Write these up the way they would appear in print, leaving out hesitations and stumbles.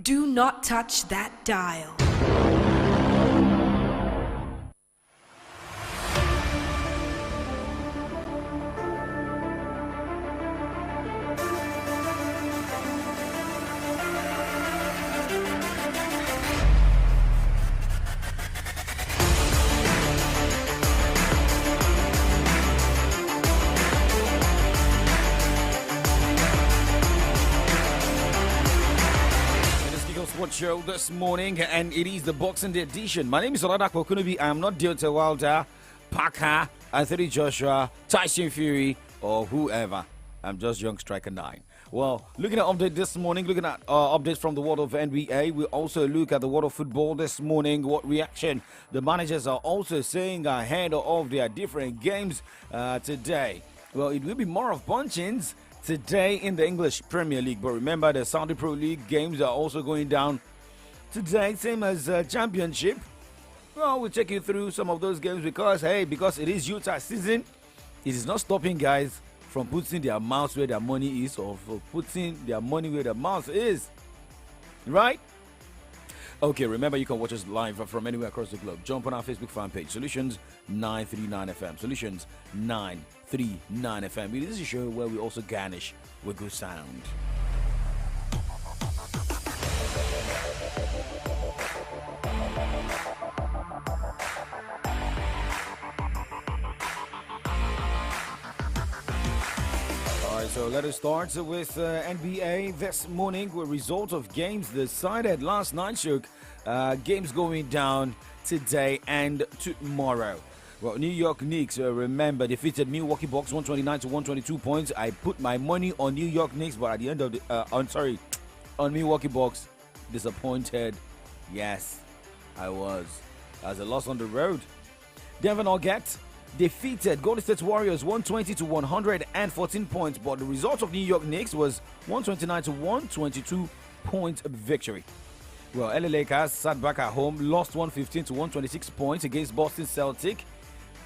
Do not touch that dial. Show this morning, and it is the Boxing Day edition. My name is OLADAPO Kunubi. I am not Deontay Wilder, Parker, Anthony Joshua, Tyson Fury, or whoever. I'm just Young Striker 9. Well, looking at update this morning, looking at updates from the world of NBA, we also look at the world of football this morning. What reaction the managers are also saying ahead of their different games today. Well, it will be more of punch-ins today in the English Premier League, but remember the Saudi Pro League games are also going down today, same as Championship. Well, we'll take you through some of those games because it is Utah season, it is not stopping guys from putting their mouths where their money is, or for putting their money where their mouth is, right? Okay, remember you can watch us live from anywhere across the globe. Jump on our Facebook fan page, Solutions 939 FM. Solutions 939 FM. It is a show where we also garnish with good sound. So let us start with NBA this morning with results of games decided last night. Games going down today and tomorrow. Well, New York Knicks, remember, defeated Milwaukee Bucks 129 to 122 points. I put my money on New York Knicks, but at the end of the, on Milwaukee Bucks, disappointed. Yes, I was. As a loss on the road. Denver Nuggets defeated Golden State Warriors 120 to 114 points, but the result of New York Knicks was 129 to 122 point victory. Well, LA Lakers sat back at home, lost 115 to 126 points against Boston Celtic.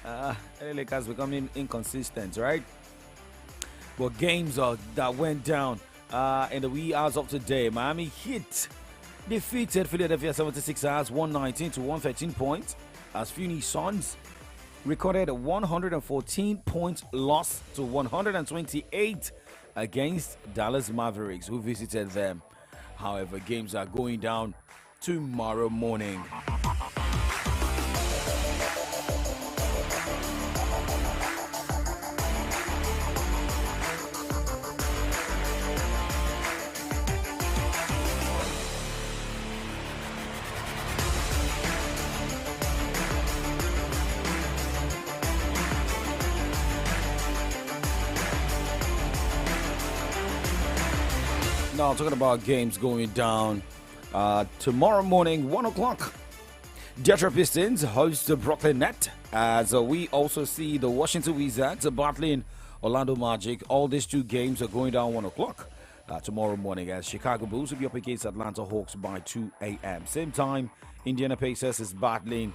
LA Lakers becoming inconsistent, right? But games that went down in the wee hours of today. Miami Heat defeated Philadelphia 76ers 119 to 113 points as Phoenix Suns recorded a 114 point loss to 128 against Dallas Mavericks, who visited them. However, games are going down tomorrow morning. Now, talking about games going down tomorrow morning, 1 o'clock. Detroit Pistons host the Brooklyn Nets, as we also see the Washington Wizards battling Orlando Magic. All these two games are going down 1 o'clock tomorrow morning, as Chicago Bulls will be up against Atlanta Hawks by 2 a.m. Same time, Indiana Pacers is battling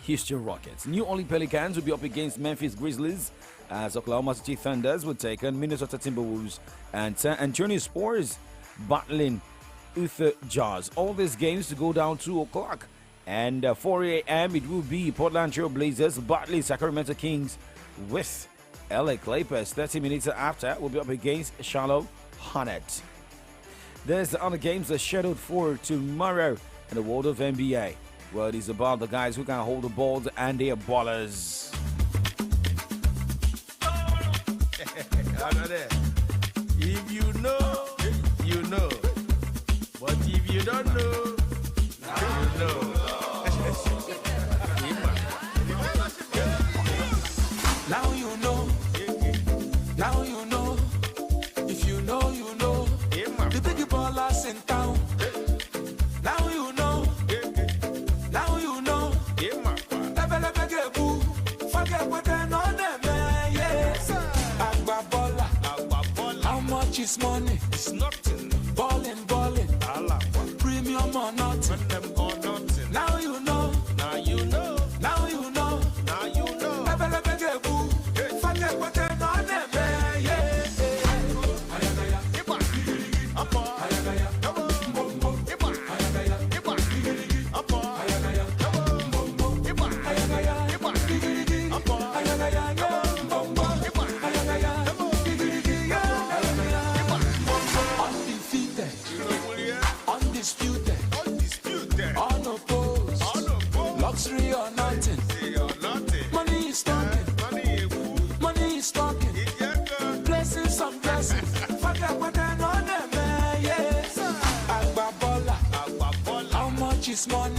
Houston Rockets. New Orleans Pelicans will be up against Memphis Grizzlies, as Oklahoma City Thunders will take on Minnesota Timberwolves, and San Antonio Spurs battling Utah Jazz. All these games to go down 2 o'clock, and 4 a.m. it will be Portland Trail Blazers battling Sacramento Kings with LA Clippers. 30 minutes after, will be up against Charlotte Hornets. There's the other games that are scheduled for tomorrow in the world of NBA. Well, it is about the guys who can hold the balls and they are ballers. If you know, you know. But if you don't know, you know. Now you know. Now you know. If you know, you know. The big ballers in town. Now you know. Now you know. Forget what they know them, yes. How much is money? It's nothing. Ballin'. Premium or nothing. Now you know. Now you know. Now you know. Now you know. Forget what they know them, yeah. this money.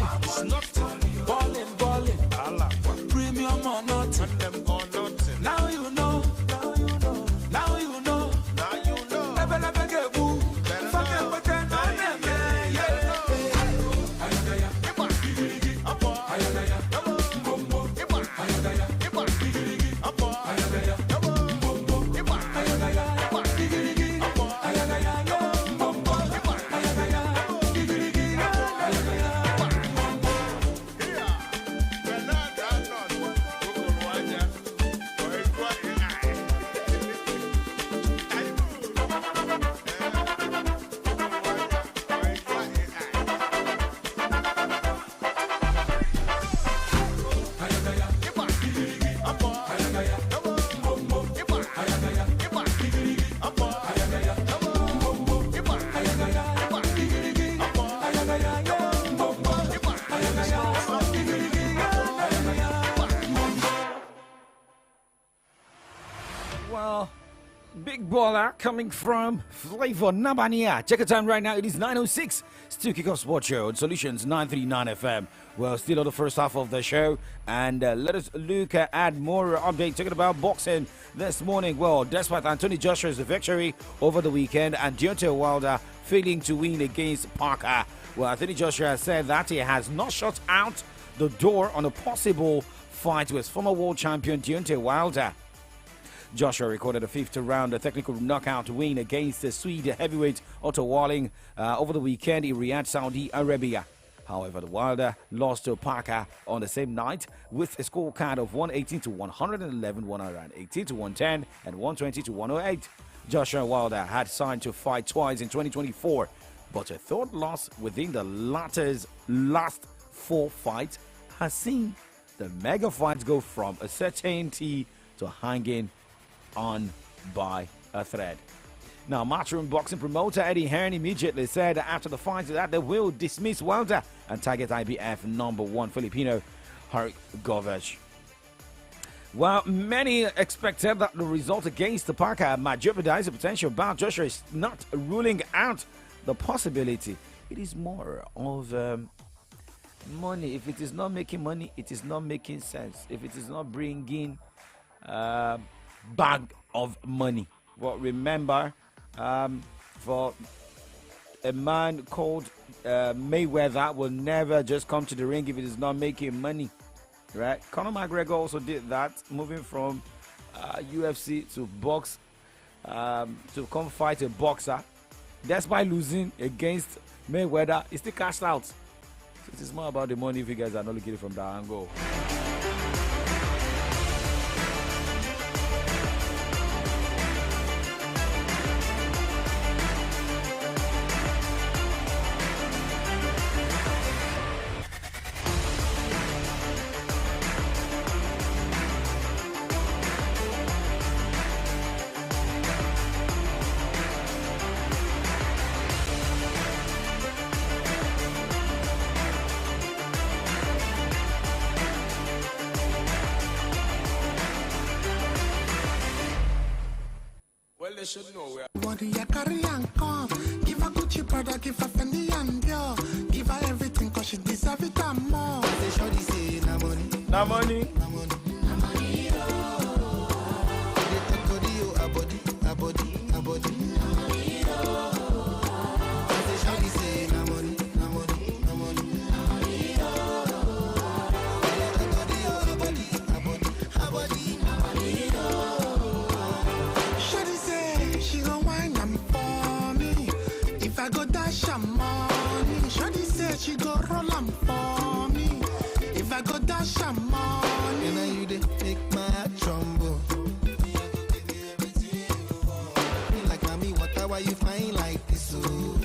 Ballin', ballin'. Premium or nothing. Now you know. Now you know. Never, never get boo. Fucking pretend I never. Well, big baller coming from Flavor Nabania. Check the time right now. It is 9:06. Still Kick-Off Sports Show on Solutions 939 FM. Well, still on the first half of the show. And let us look at more updates talking about boxing this morning. Well, despite Anthony Joshua's victory over the weekend and Deontay Wilder failing to win against Parker, well, Anthony Joshua said that he has not shut out the door on a possible fight with former world champion Deontay Wilder. Joshua recorded a fifth round technical knockout win against the Swede heavyweight Otto Walling over the weekend in Riyadh, Saudi Arabia. However, the Wilder lost to Parker on the same night with a scorecard of 118 to 111, 118 to 110, and 120 to 108. Joshua Wilder had signed to fight twice in 2024, but a third loss within the latter's last four fights has seen the mega fights go from a certainty to hanging on by a thread. Now, Matchroom boxing promoter Eddie Hearn immediately said after the fight that they will dismiss Wilder and target IBF #1 Filipino Harry Govich. While many expected that the result against the Parker might jeopardize the potential bout, Joshua is not ruling out the possibility. It is more of money. If it is not making money, it is not making sense. If it is not bringing bag of money. Well, remember, for a man called Mayweather will never just come to the ring if it is not making money, right? Conor McGregor also did that, moving from UFC to box, to come fight a boxer. Despite losing against Mayweather, he still cashed out. So it is more about the money if you guys are not looking at it from that angle. They should know where. Body I carry and come. Give her Gucci product, give her Fendi and Dior. Give her everything cause she deserve it and more. They shorty say na money. Na money. Na money. Na money. They talk body, oh, a body, a body, a body. Na money. They shorty say na money, na money, na money. Na money. They talk body, oh, a body, a body, a body. Na money. She gon' whine am for me. If I go dash her money, Shorty said she go roll am for me. If I go dash her money, and you dey make my heart tremble. Like mommy, why you fine like this? Oh.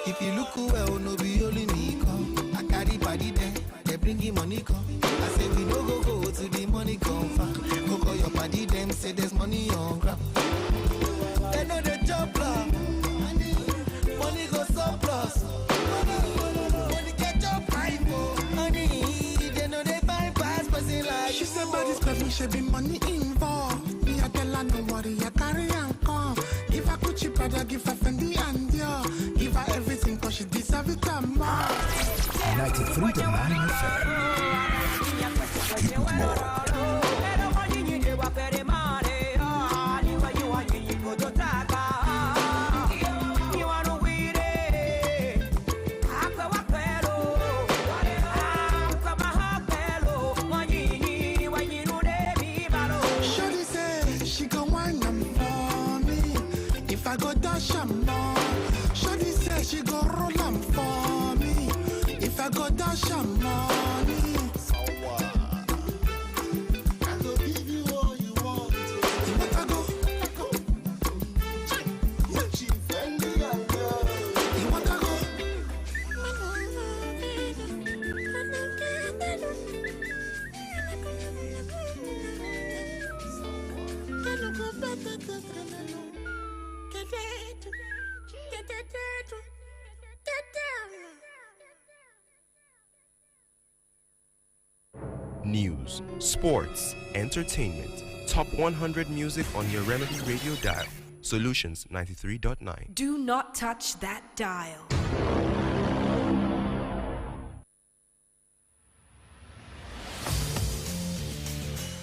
If you look well, no be only me come. I carry body there, they bring him money come. I say we no go to the money come far. Go call your body, them say there's money on ground. They know the job plan. Money go surplus. Money get your pipe, money. They know they bypass, but they like. She said, but this me should be money involved. Me I tell her no worry, I carry and come. Give her Gucci product, give her Fendi and Dior. Give her everything cause she deserve it. 93.9 FM. Keep it low. She go roll 'em for me. If I go dash some money, I go give you all you want. If I go, what she friendly and girl. If I go, News, sports, entertainment, top 100 music on your Remedy Radio dial. Solutions 93.9. Do not touch that dial.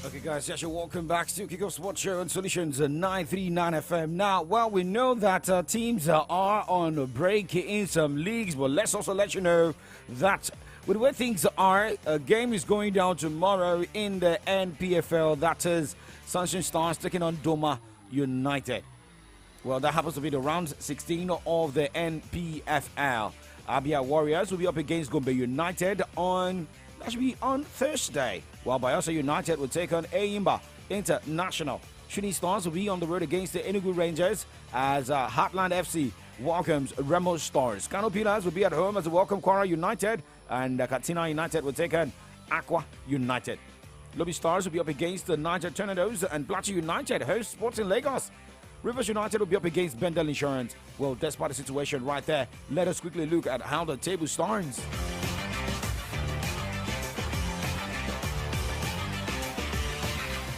Okay, guys, yes, you're welcome back to Kick-Off Sports Show on Solutions 939 FM. Now, well, we know that teams are on a break in some leagues, but let's also let you know that with the way things are, a game is going down tomorrow in the NPFL. That is Sunshine Stars taking on Doma United. Well, that happens to be the round 16 of the NPFL. Abia Warriors will be up against Gombe United that should be on Thursday. While Bayelsa United will take on Eyimba International. Shooting Stars will be on the road against the Enugu Rangers as Heartland FC welcomes Remo Stars. Kano Pillars will be at home as they welcome Kwara United, and Katsina United will take on Aqua United. Lobby Stars will be up against the Niger Tornadoes, and Plateau United host Sporting Lagos. Rivers United will be up against Bendel Insurance. Well, despite the situation right there, let us quickly look at how the table stands.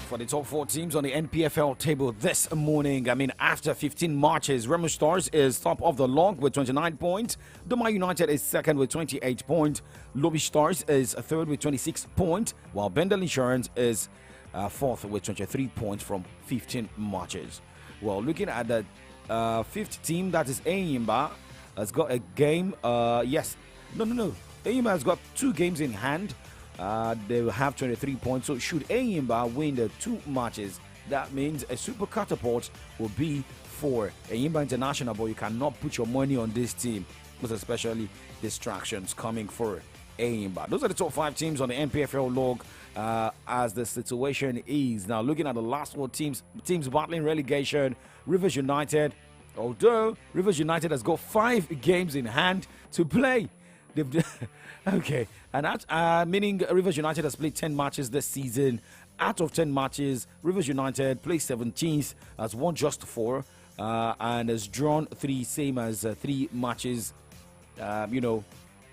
For the top 4 teams on the NPFL table this morning, after 15 matches, Remo Stars is top of the log with 29 points. Doma United is second with 28 points. Lobby Stars is third with 26 points, while Bendel Insurance is fourth with 23 points from 15 matches. Well, looking at the fifth team, that is Eyimba, has got a game. Eyimba has got 2 games in hand. They will have 23 points. So should Eyimba win the 2 matches, that means a super catapult will be for Eyimba International. But you cannot put your money on this team, because especially distractions coming for Eyimba. Those are the top 5 teams on the NPFL log as the situation is. Now looking at the last 4 teams battling relegation, Rivers United. Although Rivers United has got 5 games in hand to play. Okay, and that meaning Rivers United has played 10 matches this season. Out of 10 matches, Rivers United placed 17th, has won just 4, and has drawn 3, same as 3 matches,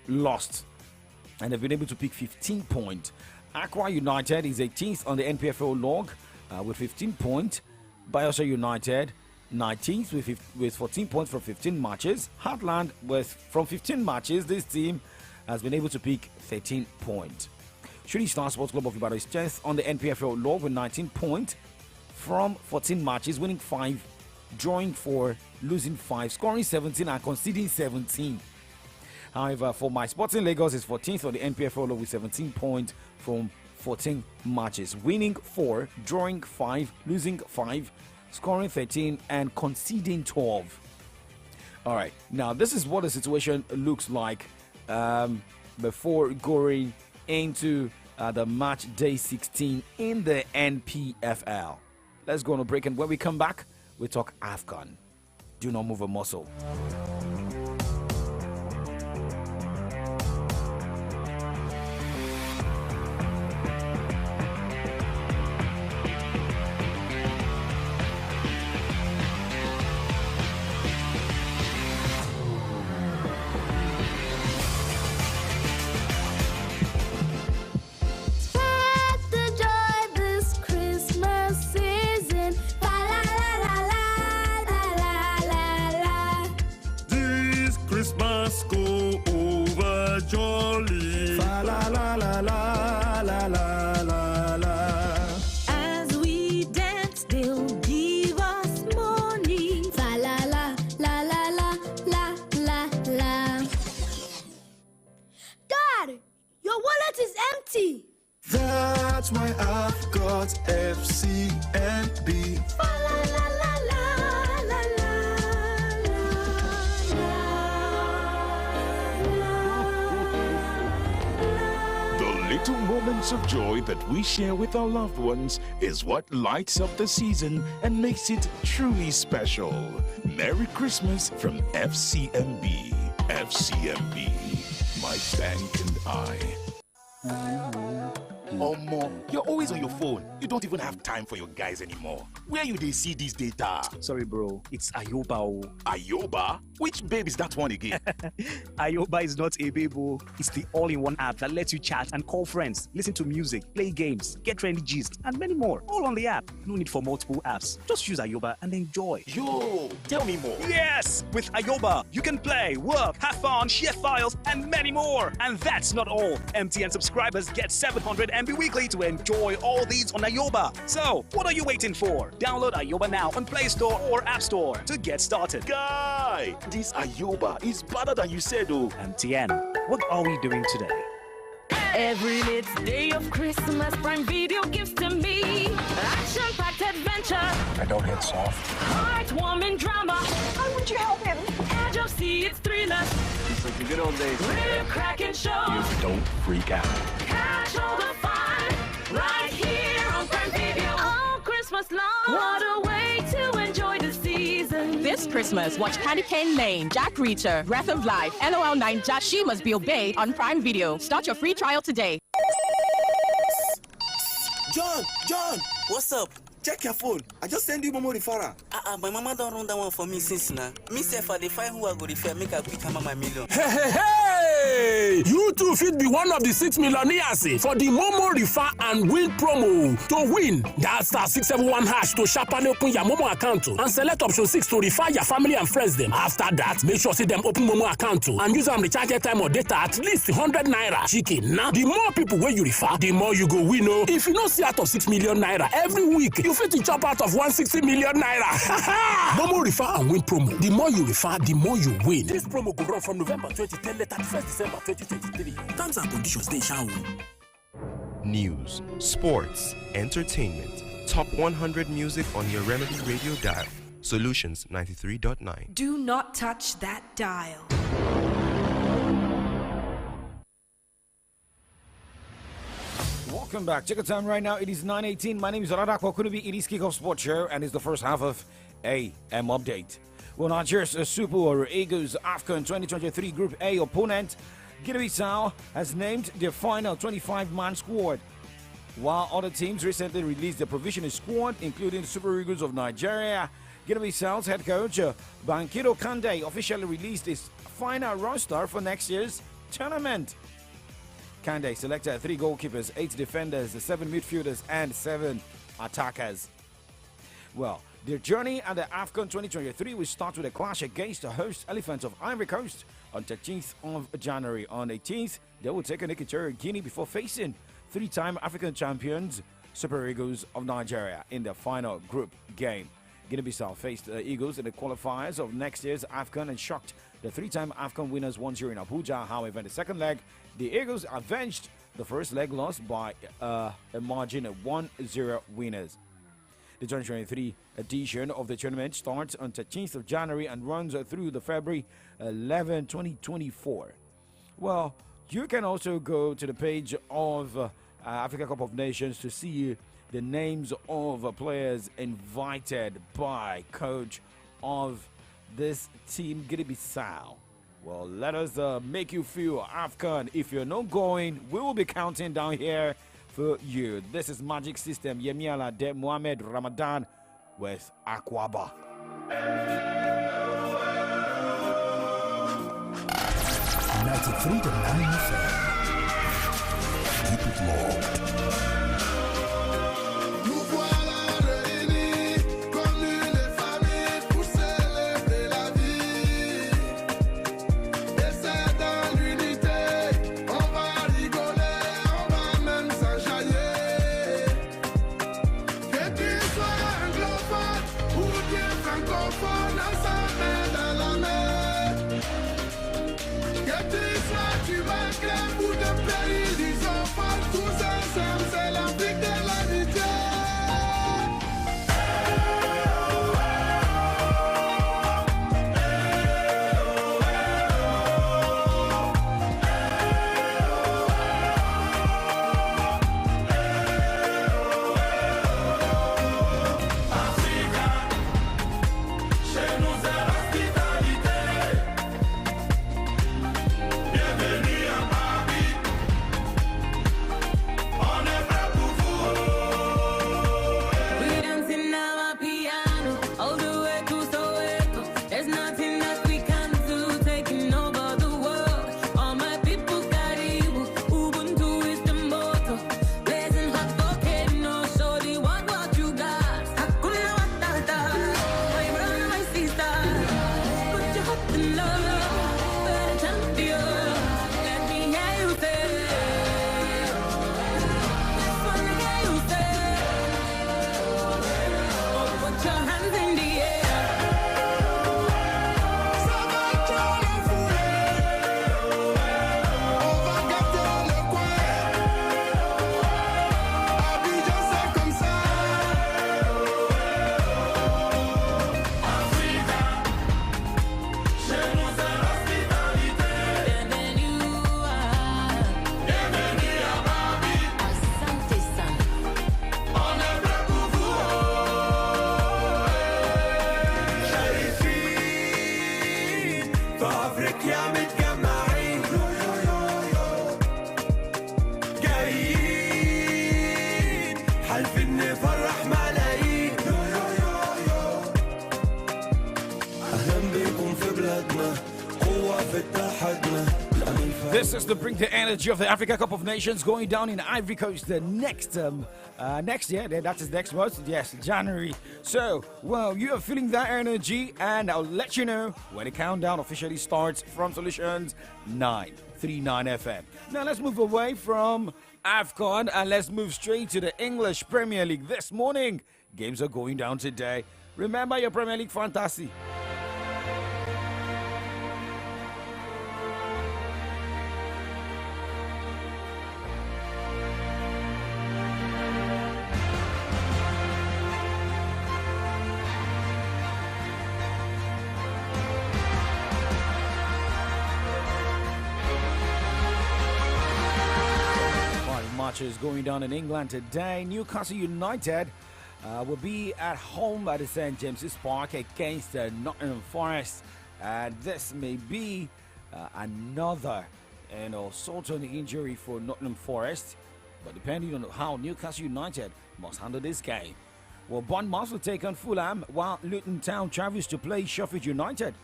lost, and they've been able to pick 15 points. Aqua United is 18th on the NPFL log with 15 points. Bayelsa United 19th with 14 points from 15 matches. Heartland from 15 matches, this team has been able to pick 13 points. Shooting Star Sports Club of Ibadan is 10th on the NPFL log with 19 points from 14 matches, winning 5, drawing 4, losing 5, scoring 17 and conceding 17. However, for my Sporting Lagos is 14th on the NPFL log with 17 points from 14 matches, winning 4, drawing 5, losing 5, scoring 13 and conceding 12. All right, now this is what the situation looks like before going into the match day 16 in the NPFL. Let's go on a break, and when we come back, we talk AFCON. Do not move a muscle. Go over are jolly. Fa la la la la la la la la. As we dance, they'll give us money. Fa la la la la la la la la. Dad, your wallet is empty. That's why I've got FCMB. Fa la la la la la la. The little moments of joy that we share with our loved ones is what lights up the season and makes it truly special. Merry Christmas from FCMB. FCMB, my bank and I. Omo, you're always on your phone. You don't even have time for your guys anymore. Where you they see this data? Sorry, bro. It's Ayoba. Ayoba? Which babe is that one again? Ayoba is not a babe. It's the all-in-one app that lets you chat and call friends, listen to music, play games, get trendy gist, and many more. All on the app. No need for multiple apps. Just use Ayoba and enjoy. Yo, tell me more. Yes! With Ayoba, you can play, work, have fun, share files, and many more. And that's not all. MTN subscribers get 700 MB weekly to enjoy all these on Ayoba. So, what are you waiting for? Download Ayoba now on Play Store or App Store to get started. Guy, this Ayoba is better than you said, oh. MTN, what are we doing today? Every lit day of Christmas, Prime Video gives to me action-packed adventure. I don't hit soft. Heartwarming drama. How would you help him? Edge of sea, it's thrillers. It's like the good old days. Rip-cracking shows. Don't freak out. Catch all the fun right here on Prime Video. All Christmas long. What a way to enjoy the season. This Christmas, watch Candy Cane Lane, Jack Reacher, Breath of Life, LOL 9 Jack She Must Be Obeyed on Prime Video. Start your free trial today. John, what's up? Check your phone. I just send you Momo referral. My mama don't run that one for me since now. Me say for the find who I go refer, make a quick hammer my million. Hey! You too fit be one of the 6 millionaires for the Momo Refer and Win promo. To win, dial *671# to sharply open your Momo account and select option 6 to refer your family and friends them. After that, make sure see them open Momo account and use them recharge time or data at least 100 naira. Chicken. Now, the more people where you refer, the more you go win. Oh. If you don't see out of 6 million naira every week, you fit to chop out of 160 million naira. Momo Refer and Win promo. The more you refer, the more you win. This promo will run from November 2010 to 31st December 2023. Terms and conditions they shall. News, sports, entertainment, top 100 music on your Remedy Radio dial. Solutions 93.9. Do not touch that dial. Welcome back. Check the time right now. It is 9:18. My name is OLADAPO. Could it be? It is Kick-Off Sports Show, and it's the first half of A.M Update. Well, Nigeria's Super Eagles AFCON 2023 Group A opponent, Guinea-Bissau, has named their final 25-man squad. While other teams recently released their provisional squad, including the Super Eagles of Nigeria, Guinea-Bissau's head coach Bankido Kande officially released his final roster for next year's tournament. Kande selected 3 goalkeepers, 8 defenders, 7 midfielders, and 7 attackers. Well, their journey at the AFCON 2023 will start with a clash against the host Elephants of Ivory Coast on 13th of January. On 18th, they will take on Equatorial Guinea before facing 3-time African champions Super Eagles of Nigeria in the final group game. Guinea-Bissau faced the Eagles in the qualifiers of next year's AFCON and shocked the 3-time AFCON winners 1-0 in Abuja. However, in the second leg, the Eagles avenged the first leg loss by a margin of 1-0 winners. The 2023 edition of the tournament starts on 13th of January and runs through the February 11, 2024. Well, you can also go to the page of Africa Cup of Nations to see the names of players invited by coach of this team, Guinea-Bissau. Well, let us make you feel AFCON. If you're not going, we will be counting down here for you. This is Magic System, Yemi Alade, Mohamed Ramadan with Aquaba. 93.9 FM. Keep it locked. Tu m'acclades pour te payer les enfants, tous ensemble, c'est l'Afrique de l'amitié. This is to bring the energy of the Africa Cup of Nations going down in Ivory Coast the next year. That is next month. Yes, January. So, well, you are feeling that energy, and I'll let you know when the countdown officially starts from Solutions 939 FM. Now let's move away from AFCON and let's move straight to the English Premier League this morning. Games are going down today. Remember your Premier League fantasy. Matches going down in England today. Newcastle United will be at home at the St James's Park against Nottingham Forest, and this may be another sort of injury for Nottingham Forest, but depending on how Newcastle United must handle this game. Well, Bournemouth will take on Fulham while Luton Town travels to play Sheffield United.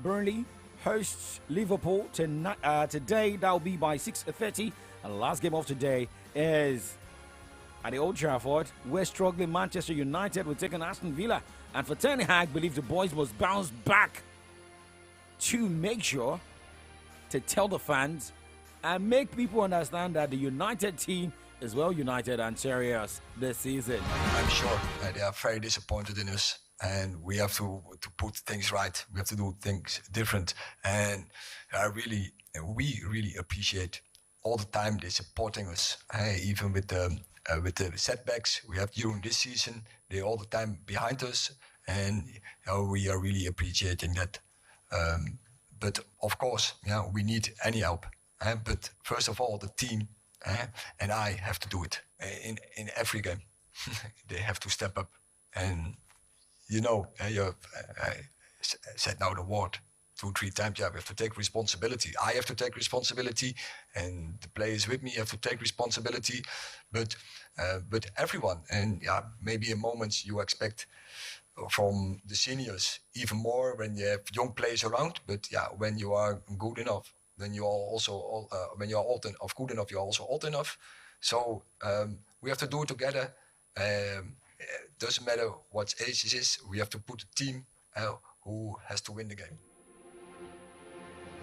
Burnley hosts Liverpool today. That will be by 6:30. And the last game of today is at the Old Trafford, where struggling Manchester United will take on Aston Villa. And for Ten Hag, believe the boys must bounce back to make sure to tell the fans and make people understand that the United team is well united and serious this season. I'm sure they are very disappointed in us, and we have to put things right. We have to do things different, and we really appreciate all the time they're supporting us, even with the setbacks we have during this season. They're all the time behind us, and we are really appreciating that. But of course, we need any help. But first of all, the team and I have to do it in every game. They have to step up, and you said now the word 2-3 times. Yeah, we have to take responsibility. I have to take responsibility, and the players with me have to take responsibility. But everyone, and maybe in moments you expect from the seniors even more when you have young players around. But when you are good enough, then you are also when you are old enough, good enough, you are also old enough. So we have to do it together. Doesn't matter what age it is. We have to put a team who has to win the game.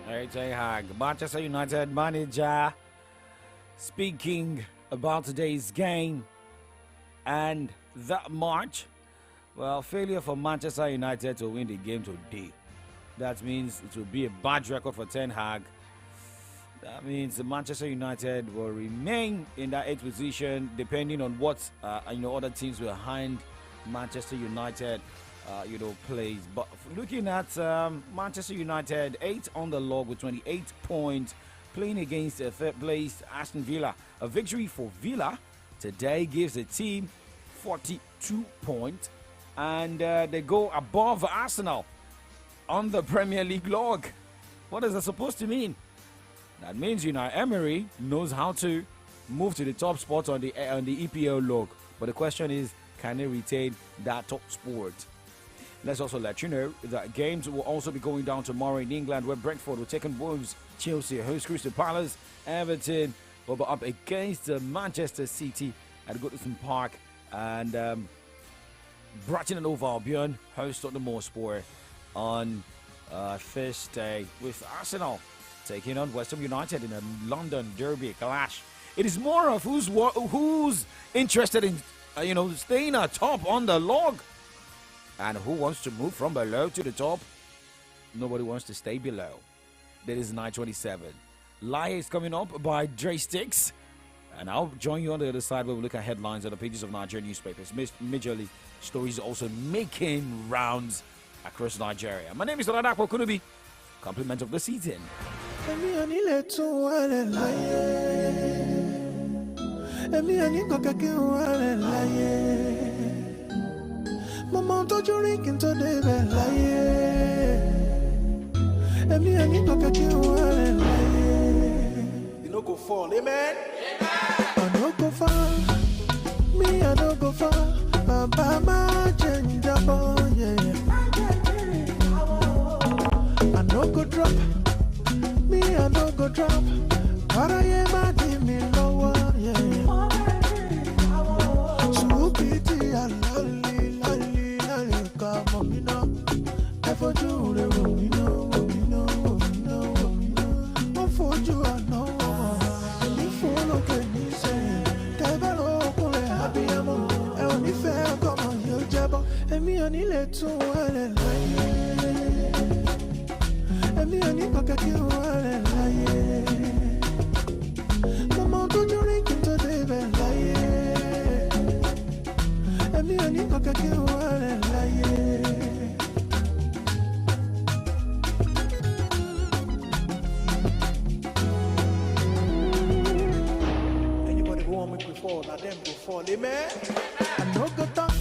Hey, Ten Hag, Manchester United manager, speaking about today's game and that match. Well, failure for Manchester United to win the game today. That means it will be a bad record for Ten Hag. That means Manchester United will remain in that 8th position, depending on what other teams behind Manchester United plays. But looking at Manchester United, 8 on the log with 28 points, playing against third place Aston Villa. A victory for Villa today gives the team 42 points, and they go above Arsenal on the Premier League log. What is that supposed to mean? That means Emery knows how to move to the top spot on the EPL log. But the question is, can they retain that top spot? Let's also let you know that games will also be going down tomorrow in England, where Brentford will take on Wolves, Chelsea host Crystal Palace, Everton will be up against Manchester City at Goodison Park, and Brighton and Hove Albion host Tottenham Hotspur on Thursday, with Arsenal taking on West Ham United in a London derby clash. It is more of who's interested in staying atop on the log, and who wants to move from below to the top. Nobody wants to stay below. That is 9:27. Lie is coming up by Dre Sticks, and I'll join you on the other side where we look at headlines on the pages of Nigerian newspapers. Major League stories also making rounds across Nigeria. My name is OLADAPO Kunubi. Compliment of the season. You no go fall, amen? I no go far, me I no go far. Baba change up, yeah. I no go drop, me I no go drop. But I am a me lower, yeah. So pity I lolly, come on, me now. I for you, me know. I for you, I know. And if you look at me, say, Tabalo, happy among. And if I come on, you jabber, and me only let to well and lie. And me only look at you well and lie. Come on, to drink into the bed, lie. And me only look at you well and lie. Now them go fall, amen. I no go talk,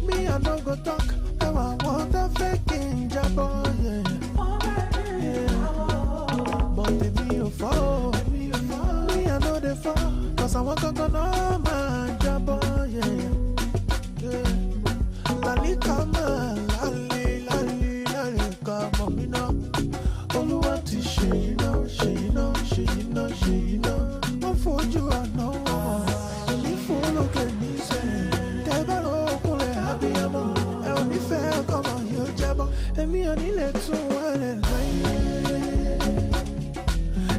me I no go talk. Now I want a faking job, yeah. But if me fall, me I know they fall. Cause I want to go no man job, yeah. Lali come on, lali come on, me now. All you want is she know. I'm for you, I know. Look at me, say, Tabalo, happy among. And only fair, come on, you jabber. And me only let so well and lie.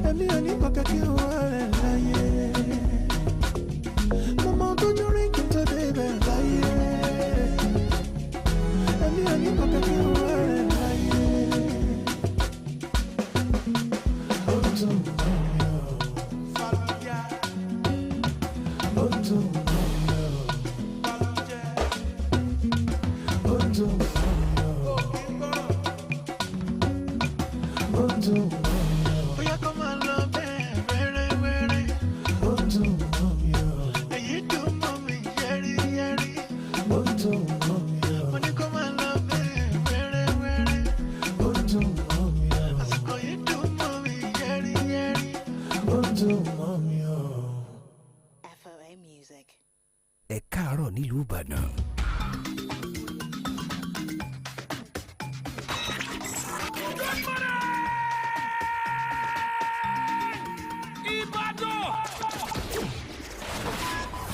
And me only look at you well and lie. Come on, to drink into the bed, lie. And me only look at you well and lie. Oh, to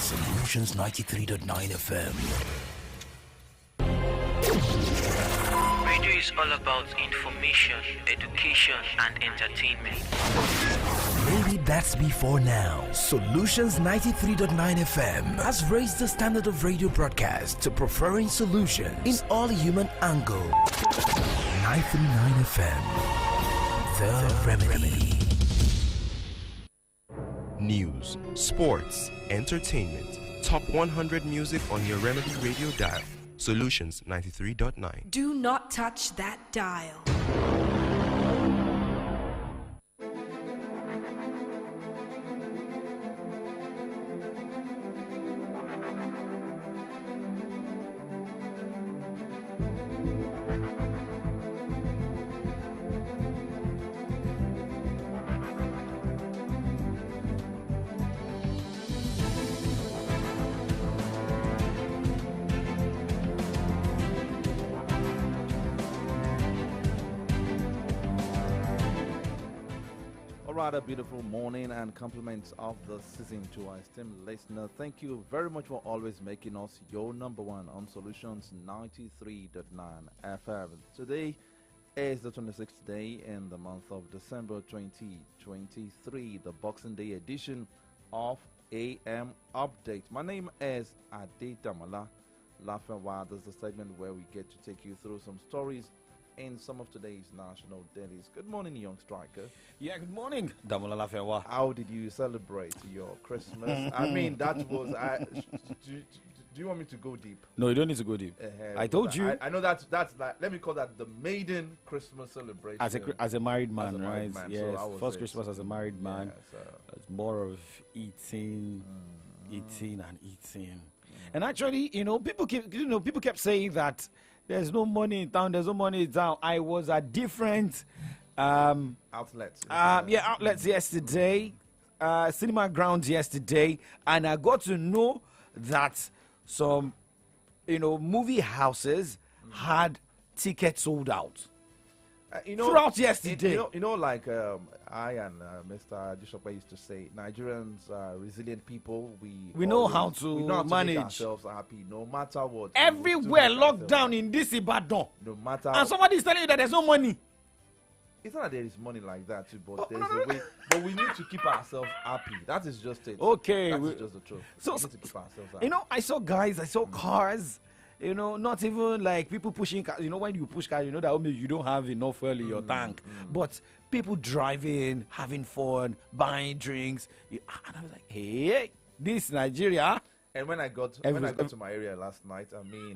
Solutions 93.9 FM. Radio is all about information, education, and entertainment. Maybe that's before now. Solutions 93.9 FM has raised the standard of radio broadcast to preferring solutions in all human angle. 939 FM, the remedy. News, sports, entertainment. Top 100 music on your Remedy Radio dial. Solutions 93.9. Do not touch that dial. A beautiful morning and compliments of the season to our esteemed listener. Thank you very much for always making us your number one on Solutions 93.9 FM. Today is the 26th day in the month of December 2023, the Boxing Day edition of AM Update. My name is Adedamala LAFENWA. This is the segment where we get to take you through some stories in some of today's national dailies. Good morning, young striker. Yeah, good morning, Damola Lafewa. How did you celebrate your Christmas? I mean, that was. Do you want me to go deep? No, you don't need to go deep. I told you. I know that's like, let me call that the maiden Christmas celebration. As a married man, right? Yes, so first Christmas as a married man. Yeah, it's more of eating and eating. And actually, people kept saying that there's no money in town. There's no money in town. I was at different outlets. Outlets yesterday, cinema grounds yesterday, and I got to know that some, movie houses had tickets sold out. Throughout yesterday. Like I and Mr. Adishopa used to say, Nigerians are resilient people. We know how to manage. Make ourselves happy, no matter what. Everywhere locked down in this Ibadan. No matter. And somebody is telling you that there's no money. It's not that there is money like that too, but there's a way. But we need to keep ourselves happy. That is just it. Okay. That is just the truth. So, we need to keep ourselves happy. I saw cars. Not even like people pushing cars. When you push cars, that you don't have enough fuel in your tank. But people driving, having fun, buying drinks. And I was like, hey, this Nigeria. And when I got to my area last night, I mean,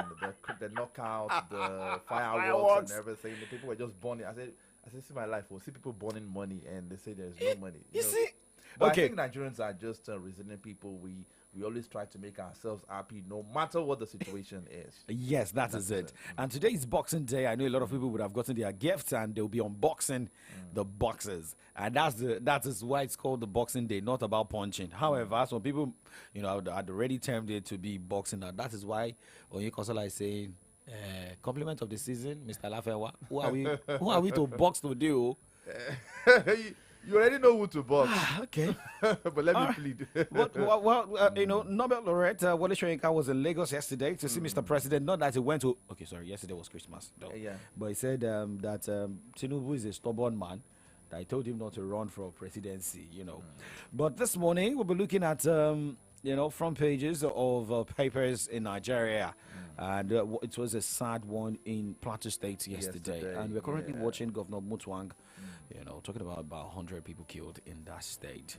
the knockout, the fireworks and everything, the people were just burning. I said, see my life. We'll see people burning money, and they say there's no money. You see? But Okay. I think Nigerians are just resilient people. We always try to make ourselves happy, no matter what the situation is. Yes, that is it. And today is Boxing Day. I know a lot of people would have gotten their gifts, and they'll be unboxing the boxes. And that is why it's called the Boxing Day, not about punching. However, some people, had already termed it to be boxing. And that is why Onyekonsola is saying, compliment of the season, Mr. Lafewa. Who are we to box today? You already know who to box. Okay. But let me plead. Nobel laureate Wale Soyinka was in Lagos yesterday to see Mr. President. Not that he went to. Okay, sorry. Yesterday was Christmas. No. Yeah. But he said that Tinubu is a stubborn man. That I told him not to run for presidency. But this morning we'll be looking at front pages of papers in Nigeria. And it was a sad one in Plateau State yesterday. And we're currently watching Governor Mutuang, talking about 100 people killed in that state,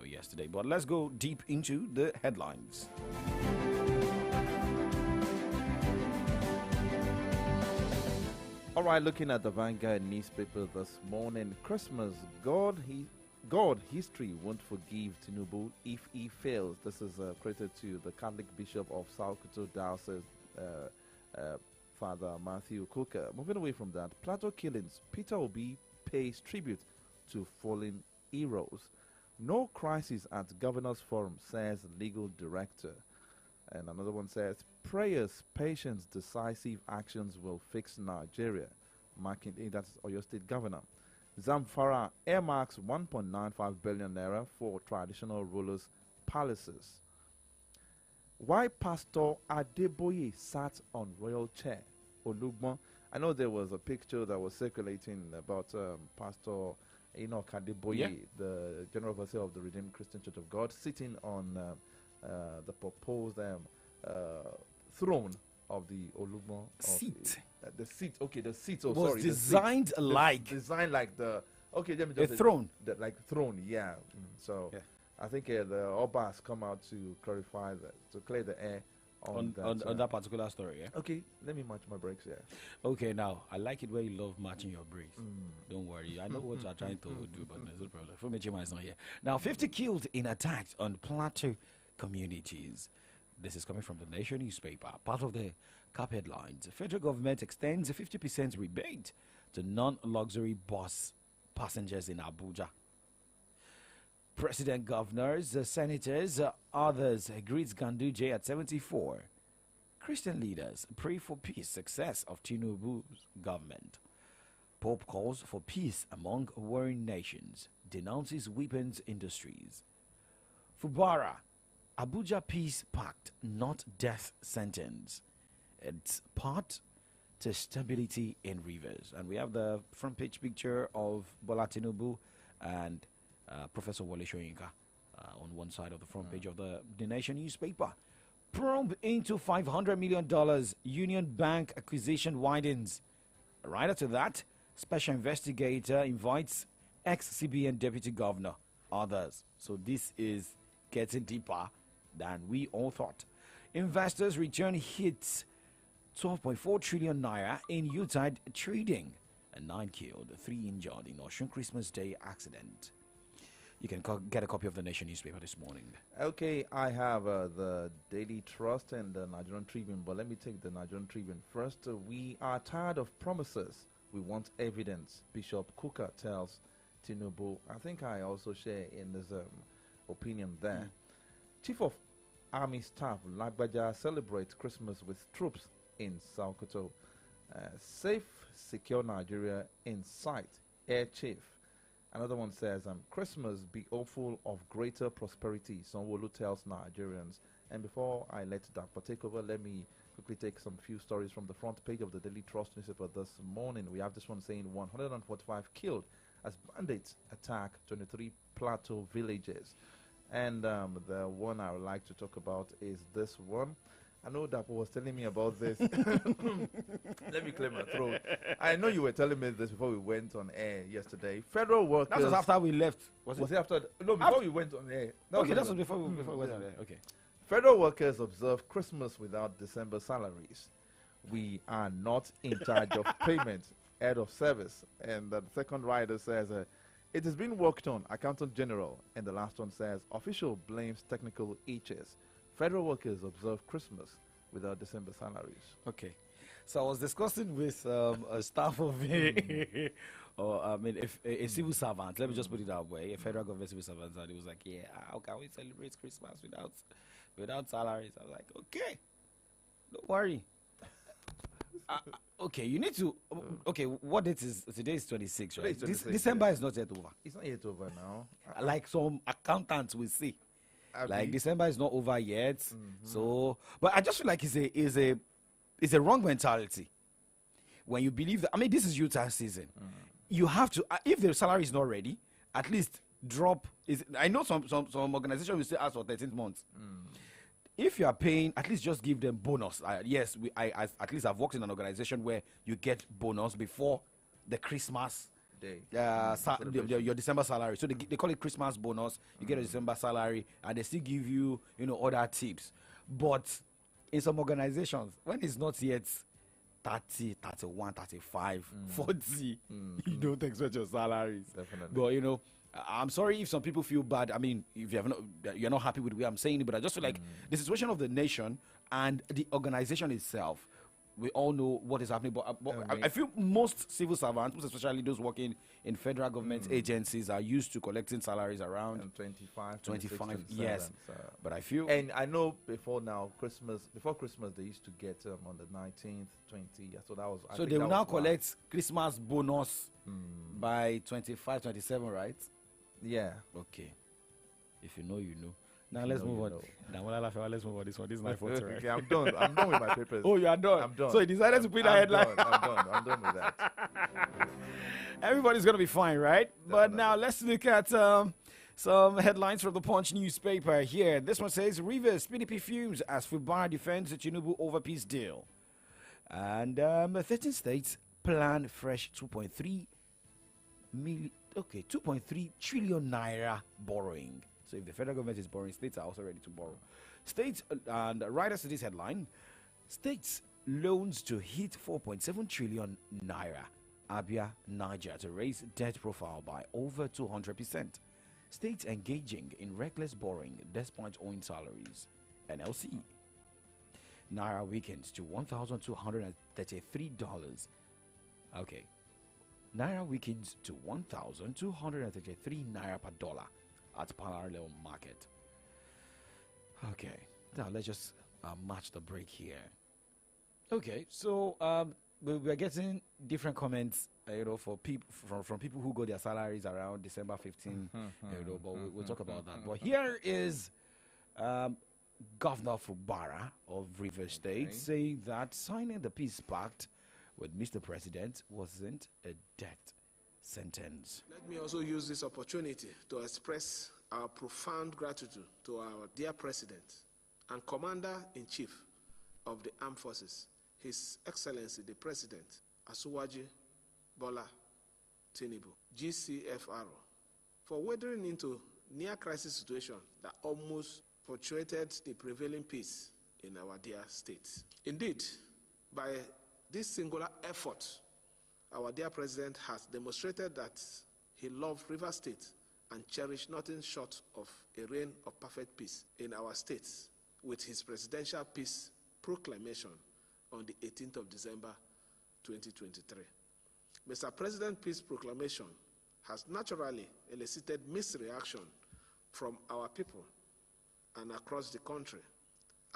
yesterday. But let's go deep into the headlines. All right, looking at the Vanguard newspaper this morning, Christmas, God history won't forgive Tinubu if he fails. This is credited to the Catholic Bishop of Sokoto Diocese, Father Matthew Cooker. Moving away from that, Plateau killings, Peter Obi pays tribute to fallen heroes. No crisis at Governors Forum, says legal director. And another one says, prayers, patience, decisive actions will fix Nigeria. Marking, that's Oyo State Governor. Zamfara earmarks 1.95 billion naira for traditional rulers' palaces. Why Pastor Adeboye sat on royal chair? Olugbo. I know there was a picture that was circulating about Pastor Enoch Adeboye, the General Overseer of the Redeemed Christian Church of God, sitting on the proposed throne of the Olugbo seat. The seat. Okay, the seat. Oh, was sorry. Designed designed like the. Okay, let me just throne. Like throne, yeah. So I think the Oba has come out to clarify that, to clear the air on that particular story. Yeah. Okay, let me match my brakes here. Okay, now I like it where you love matching your brakes. Don't worry, I know what you're trying to do, but there's no problem. Fumechima is not here. Now, 50 killed in attacks on Plateau communities. This is coming from the Nation newspaper. Part of the cap headlines: federal government extends a 50% rebate to non-luxury bus passengers in Abuja. President, governors, senators, others greets Ganduje at 74. Christian leaders pray for peace, success of Tinubu's government. Pope calls for peace among warring nations, denounces weapons industries. Fubara, Abuja Peace Pact, not death sentence. It's part to stability in rivers. And we have the front page picture of Bola Tinubu and Professor Wole Soyinka on one side of the front page of the Nation newspaper. Probe into $500 million Union Bank acquisition widens. Right after that, special investigator invites ex-CBN deputy governor, others. So this is getting deeper than we all thought. Investors return hits 12.4 trillion naira in Utah trading. And 9 killed, 3 injured in Osun Christmas Day accident. You can get a copy of the Nation newspaper this morning. Okay, I have the Daily Trust and the Nigerian Tribune, but let me take the Nigerian Tribune first. We are tired of promises. We want evidence, Bishop Kuka tells Tinubu. I think I also share in his opinion there. Chief of Army Staff Lagbaja celebrates Christmas with troops in Sokoto. Safe, secure Nigeria in sight, Air Chief. Another one says, Christmas be hopeful of greater prosperity, Sanwo-Olu tells Nigerians. And before I let Dapper take over, let me quickly take some few stories from the front page of the Daily Trust newspaper this morning. We have this one saying 145 killed as bandits attack 23 plateau villages. And the one I would like to talk about is this one. I know Dapper was telling me about this. Let me clear my throat. I know you were telling me this before we went on air yesterday. Federal workers... That was after we left. Was it after? No, before we went on air. Okay, that was before we went on air. Okay. Federal workers observe Christmas without December salaries. We are not in charge of payment, head of service. And the second rider says, it is being worked on, Accountant General. And the last one says, official blames technical hitches. Federal workers observe Christmas without December salaries. Okay. So I was discussing with a staff of if a civil servant, let me just put it that way, a federal government civil servant, and he was like, yeah, how can we celebrate Christmas without salaries? I was like, okay, don't worry. Okay, you need to. Okay, what date is today? Is 26, right? 26, December is not yet over. It's not yet over now. Like some accountants will say. Like December is not over yet, so. But I just feel like it's a wrong mentality when you believe that. I mean, this is Utah season. You have to, if the salary is not ready, at least drop. I know some organizations will still ask for 13 months. If you are paying, at least just give them bonus. Yes, at least I've worked in an organization where you get bonus before the Christmas day, your December salary. So they call it Christmas bonus. You get a December salary, and they still give you, other tips. But in some organizations, when it's not yet 30, 31, 35, 40, you don't expect your salaries. Definitely. But I'm sorry if some people feel bad. I mean, if you're not happy with the way I'm saying it, but I just feel like the situation of the nation and the organization itself, we all know what is happening. But I feel most civil servants, most especially those working in federal government agencies, are used to collecting salaries around and 25, yes. But I feel, and I know before Christmas, they used to get on the 19th, 20th. So that was. So they will now collect Christmas bonus by 25, 27, right? Yeah. Okay. If you know, you know. Now let's move on. Let's move on. This one. This is my photo, right? Okay, I'm done. I'm done with my papers. Oh, you are done? I'm done. So you decided to put that headline? I'm done with that. Everybody's going to be fine, right? But now let's look at some headlines from the Punch newspaper here. This one says, Rivers PDP fumes as Fubara defends the Tinubu over peace deal. And 13 states plan fresh 2.3 trillion naira borrowing. So if the federal government is borrowing, states are also ready to borrow. States, and right after this headline, states loans to hit 4.7 trillion naira. Abia, Niger to raise debt profile by over 200%. States engaging in reckless borrowing despite owing salaries. NLC. Naira weakens to $1,233. Okay. Naira weakens to 1,233 naira per dollar at parallel market. Okay. Now let's just match the break here. Okay, so we're getting different comments, for people from people who got their salaries around December 15, but we'll talk about that. But here is Governor Fubara of Rivers State saying that signing the peace pact with Mr. President wasn't a death sentence. Let me also use this opportunity to express our profound gratitude to our dear President and Commander-in-Chief of the Armed Forces, His Excellency the President, Asuwaji Bola Tinubu, GCFR, for wading into near-crisis situation that almost punctuated the prevailing peace in our dear state. Indeed, by this singular effort, our dear President has demonstrated that he loved River State and cherished nothing short of a reign of perfect peace in our states with his presidential peace proclamation on the 18th of December 2023. Mr. President Peace Proclamation has naturally elicited mixed reaction from our people and across the country.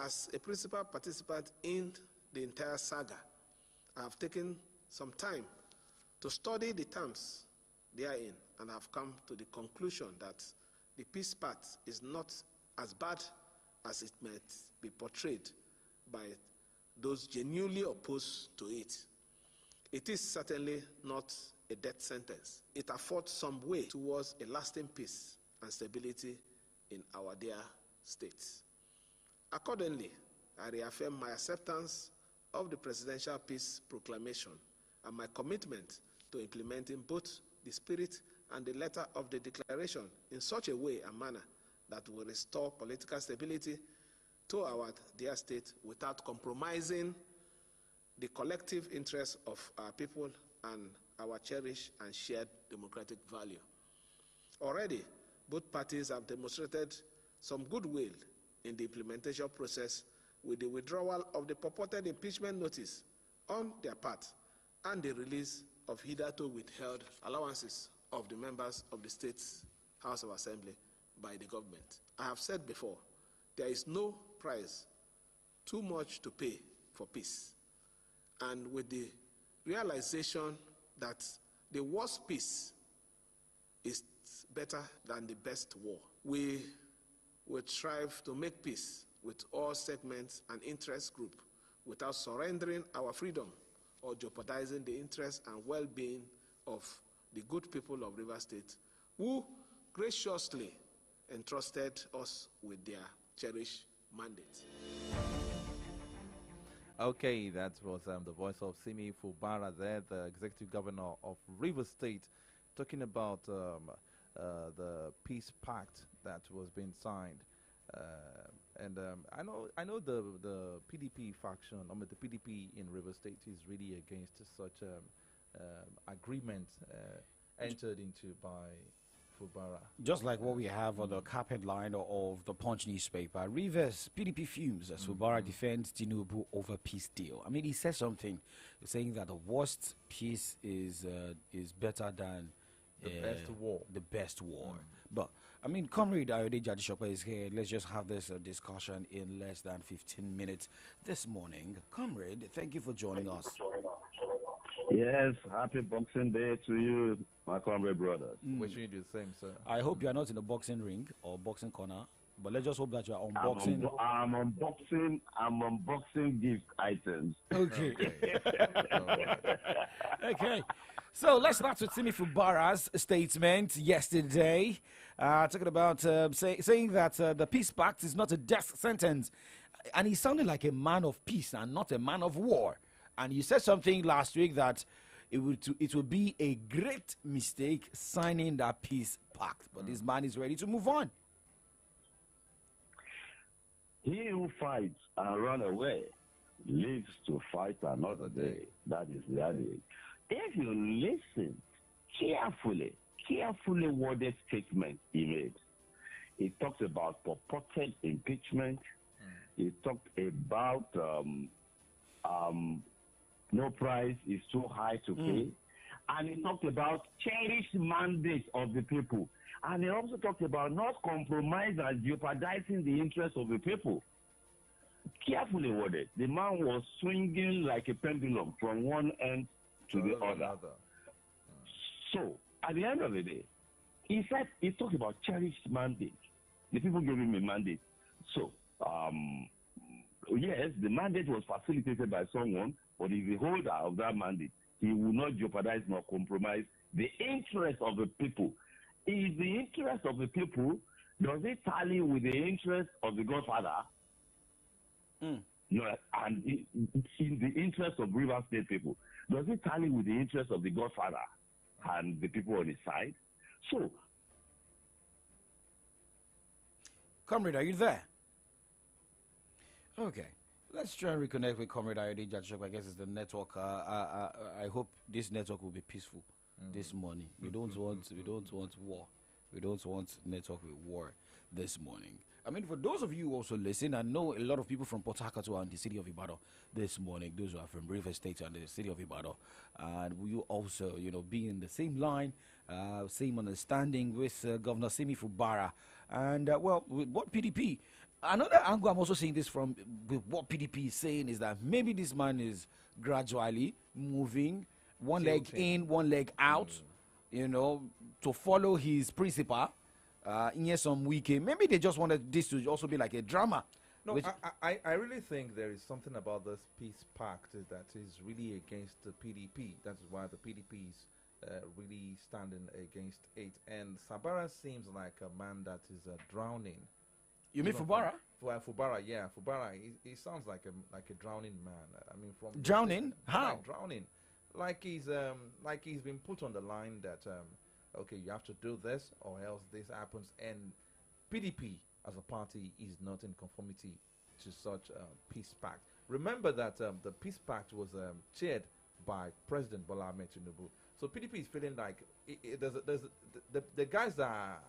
As a principal participant in the entire saga, I have taken some time to study the terms therein and have come to the conclusion that the peace pact is not as bad as it might be portrayed by those genuinely opposed to it. It is certainly not a death sentence. It affords some way towards a lasting peace and stability in our dear states. Accordingly, I reaffirm my acceptance of the Presidential Peace Proclamation and my commitment to implementing both the spirit and the letter of the declaration in such a way and manner that will restore political stability to our dear state without compromising the collective interests of our people and our cherished and shared democratic value. Already, both parties have demonstrated some goodwill in the implementation process with the withdrawal of the purported impeachment notice on their part and the release of hitherto withheld allowances of the members of the State's House of Assembly by the government. I have said before, there is no price too much to pay for peace. And with the realization that the worst peace is better than the best war, we will strive to make peace with all segments and interest groups without surrendering our freedom or jeopardizing the interests and well-being of the good people of River State, who graciously entrusted us with their cherished mandate. Okay, that was the voice of Simi Fubara there, the executive governor of Rivers State, talking about the peace pact that was being signed. I know the PDP faction, the PDP in Rivers State is really against such agreement entered into by Fubara. Just like what we have on the carpet line of the Punch newspaper, Rivers PDP fumes as Fubara defends Tinubu over peace deal. I mean, he said something saying that the worst peace is better than the best war. The best war. But I mean, Comrade Ayode Jadishopa is here. Let's just have this discussion in less than 15 minutes this morning. Comrade, thank you for joining us. Yes, happy Boxing Day to you, my comrade brothers. Wishing you the same, sir. I hope you are not in the boxing ring or boxing corner, but let's just hope that you are unboxing. I'm unboxing gift items. Okay. Okay. So let's start with Simi Fubara's statement yesterday, talking about saying that the peace pact is not a death sentence, and he sounded like a man of peace and not a man of war. And you said something last week that it would be a great mistake signing that peace pact. But this man is ready to move on. He who fights and run away lives to fight another day. That is the adage. If you listen carefully worded statement he made, he talks about purported impeachment. He talked about no price is too high to pay. And he talked about cherished mandate of the people. And he also talked about not compromise and jeopardizing the interests of the people. Carefully worded. The man was swinging like a pendulum from one end to the other. So, at the end of the day, he talked about cherished mandate. The people gave him a mandate. So, yes, the mandate was facilitated by someone, but he's the holder of that mandate. He will not jeopardize nor compromise the interest of the people. Is the interest of the people, does it tally with the interest of the Godfather? No, and in the interest of River State people, does it tally with the interest of the Godfather and the people on his side? So, Comrade, are you there? Okay. Let's try and reconnect with Comrade Ayode Jachok. I guess it's the network. I hope this network will be peaceful this morning. We don't want war. We don't want network with war this morning. I mean, for those of you who also listen, I know a lot of people from Port Harcourt and the city of Ibadan this morning. Those who are from River State and the city of Ibadan, and we also, be in the same line, same understanding with Governor Simi Fubara, and with what PDP. Another angle I'm also seeing this from with what PDP is saying is that maybe this man is gradually moving one leg in, one leg out, to follow his principle. In some weekend, maybe they just wanted this to also be like a drama. No, I really think there is something about this peace pact that is really against the PDP. That's why the PDP is really standing against it. And Sabara seems like a man that is drowning. You mean Fubara? Fubara, yeah, Fubara. He sounds like a drowning man. I mean, from drowning? How? Like drowning, like he's been put on the line that okay, you have to do this or else this happens. And PDP as a party is not in conformity to such a peace pact. Remember that the peace pact was chaired by President Bola Ahmed Tinubu. So PDP is feeling like the guys that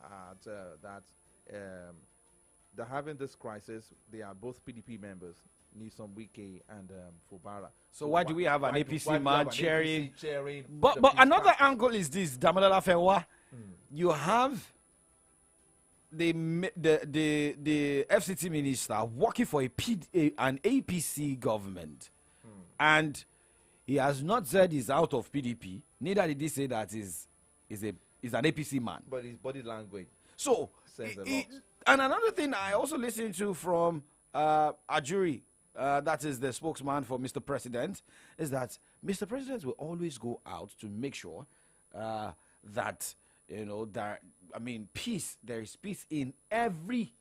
they're having this crisis. They are both PDP members, Nyesom Wike and Fubara. So why do we have an APC man chairing? But another angle is this, Damola LAFENWA. You have the FCT minister working for an APC government, and he has not said he's out of PDP. Neither did he say that is an APC man. But his body language. So, and another thing I also listened to from Ajuri, that is the spokesman for Mr. President, is that Mr. President will always go out to make sure that peace. There is peace in every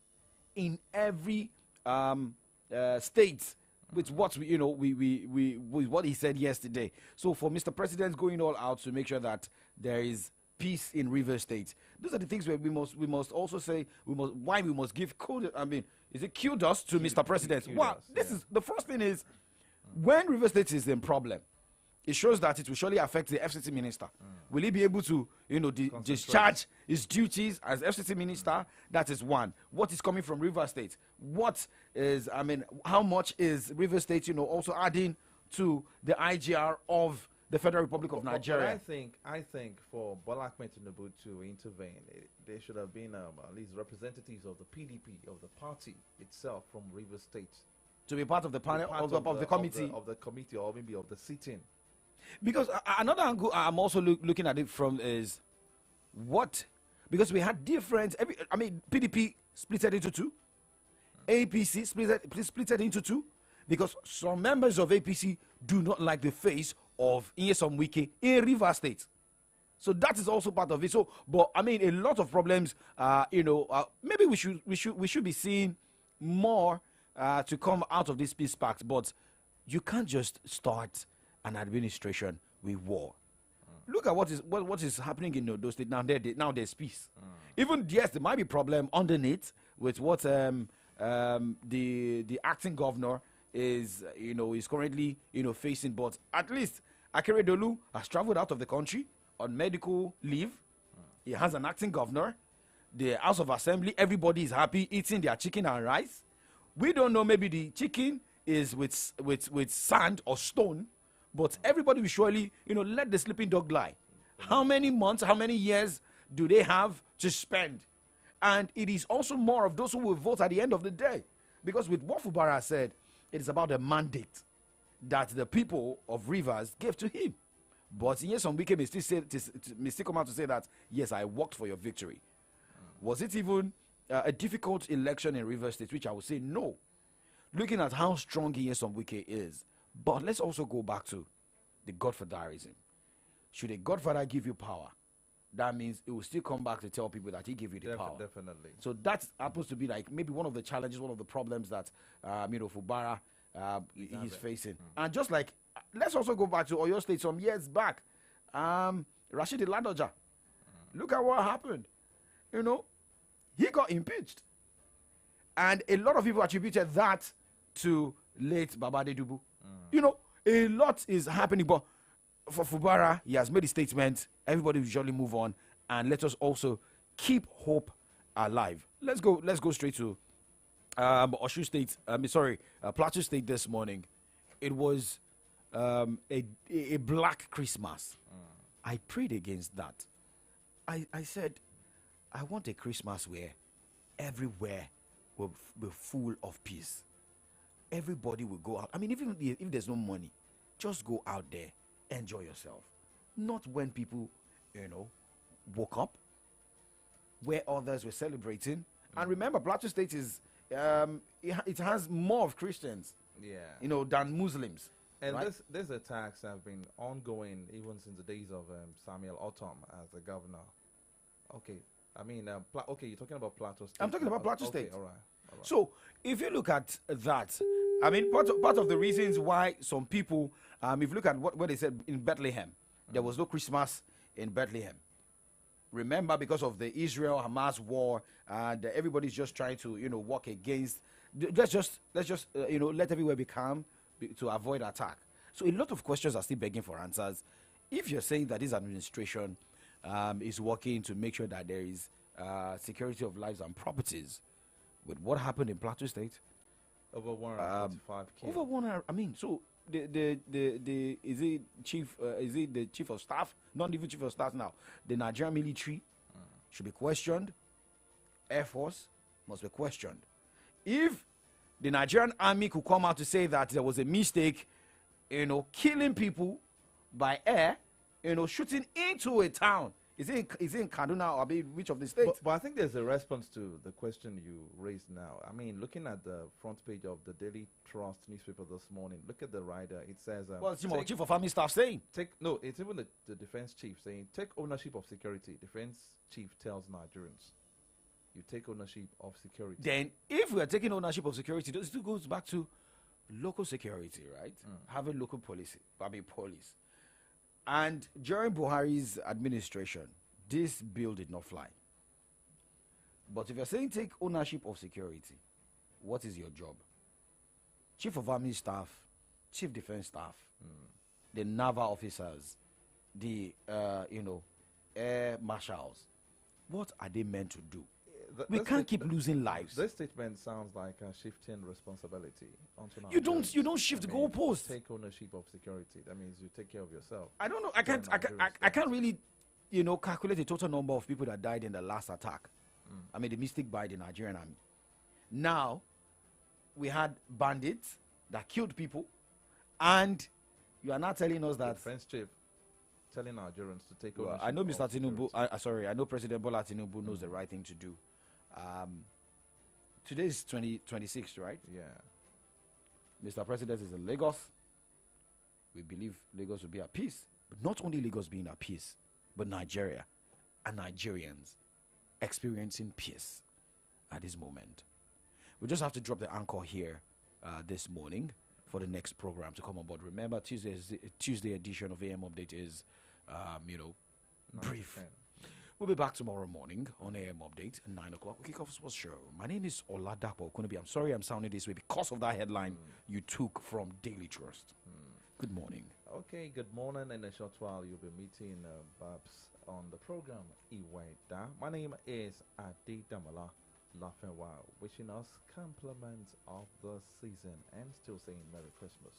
state. With what with what he said yesterday. So for Mr. President going all out to make sure that there is peace in River State, those are the things where we must also say why we must give kudos. I mean, is it kudos to Mr. President? Well, this is the first thing is when River State is in problem, it shows that it will surely affect the FCT minister. Will he be able to, discharge his duties as FCT minister? That is one. What is coming from River State? How much is River State, also adding to the IGR of the Federal Republic of Nigeria? But I think for Bola Ahmed Tinubu to intervene, there should have been at least representatives of the PDP, of the party itself from River State. To be part of the panel, of the committee? Of the committee, or maybe of the sitting. Because another angle I'm also looking at it from is because we had different, PDP splitted into two, APC splitted into two, because some members of APC do not like the face of Nyesom Wike in River State. So that is also part of it. So, but a lot of problems, maybe we should be seeing more to come out of this peace pact, but you can't just start an administration with war. Look at what is happening in those states now. Now there's peace. Even yes, there might be problem underneath with what the acting governor is currently facing, but at least Akeredolu has traveled out of the country on medical leave. He has an acting governor. The House of Assembly, everybody is happy eating their chicken and rice. We don't know, maybe the chicken is with sand or stone, but everybody will surely let the sleeping dog lie. How many months, how many years do they have to spend? And it is also more of those who will vote at the end of the day. Because with what Fubara said, it is about the mandate that the people of Rivers gave to him. But yes, some Wike may still come out to say that, yes, I worked for your victory. Was it even a difficult election in Rivers State, which I would say no. Looking at how strong Nyesom Wike is. But let's also go back to the godfatherism. Should a godfather give you power, that means it will still come back to tell people that he gave you the power. Definitely. So that happens to be like maybe one of the challenges, one of the problems that Fubara he's facing. And just like, let's also go back to Oyo State some years back. Rashidi Ladoja. Look at what happened. He got impeached. And a lot of people attributed that to late Babade Dubu. A lot is happening, but for Fubara, he has made a statement. Everybody will usually move on, and let us also keep hope alive. Let's go straight to Osun State. Plateau State this morning. It was a black Christmas. I prayed against that. I said, I want a Christmas where everywhere will be full of peace. Everybody will go out. I mean, even if there's no money, just go out there, enjoy yourself. Not when people, woke up, where others were celebrating. And remember, Plateau State is, it has more of Christians, than Muslims. And right? these attacks have been ongoing even since the days of Samuel Otom as the governor. Okay, I mean, you're talking about Plateau State. I'm talking about Plateau State. All right. So, if you look at that, I mean, part of the reasons why some people, if you look at what they said in Bethlehem, there was no Christmas in Bethlehem. Remember, because of the Israel-Hamas war, and everybody's just trying to, work against. Let's just let everywhere be calm to avoid attack. So a lot of questions are still begging for answers. If you're saying that this administration is working to make sure that there is security of lives and properties, with what happened in Plateau State, over 145 killed. Over 100. I mean, so the is it the chief of staff? Not even chief of staff now. The Nigerian military should be questioned. Air Force must be questioned. If the Nigerian army could come out to say that there was a mistake, killing people by air, shooting into a town. Is it in Kaduna or which of the states? But I think there's a response to the question you raised now. I mean, looking at the front page of the Daily Trust newspaper this morning, look at the rider. It says... Chief of Army Staff saying? It's even the defense chief saying, take ownership of security. Defense chief tells Nigerians, you take ownership of security. Then, if we are taking ownership of security, this still goes back to local security, right? Having local police. And during Buhari's administration, this bill did not fly. But if you're saying take ownership of security, what is your job? Chief of Army Staff, Chief Defense Staff, the naval officers, the air marshals. What are they meant to do? We can't keep losing lives. This statement sounds like a shifting responsibility onto You don't shift the goalposts. Take ownership of security. That means you take care of yourself. I don't know. I can't really, calculate the total number of people that died in the last attack. I mean, the mistake by the Nigerian army. Now, we had bandits that killed people, and you are now telling us that defense chief telling Nigerians to take ownership. I know Mr. Tinubu. I know President Bola Tinubu knows the right thing to do. Today is 2026, right? Yeah. Mr. President is in Lagos. We believe Lagos will be at peace. But not only Lagos being at peace, but Nigeria and Nigerians experiencing peace at this moment. We just have to drop the anchor here this morning for the next program to come on board. Remember, Tuesday edition of AM Update is, brief. We'll be back tomorrow morning on AM Update at 9 o'clock. We'll kick off sports show. My name is OLADAPO. I'm sorry I'm sounding this way because of that headline you took from Daily Trust. Good morning. Okay, good morning. In a short while, you'll be meeting Babs on the program Iweda. My name is Adedamala LAFENWA, wishing us compliments of the season and still saying Merry Christmas.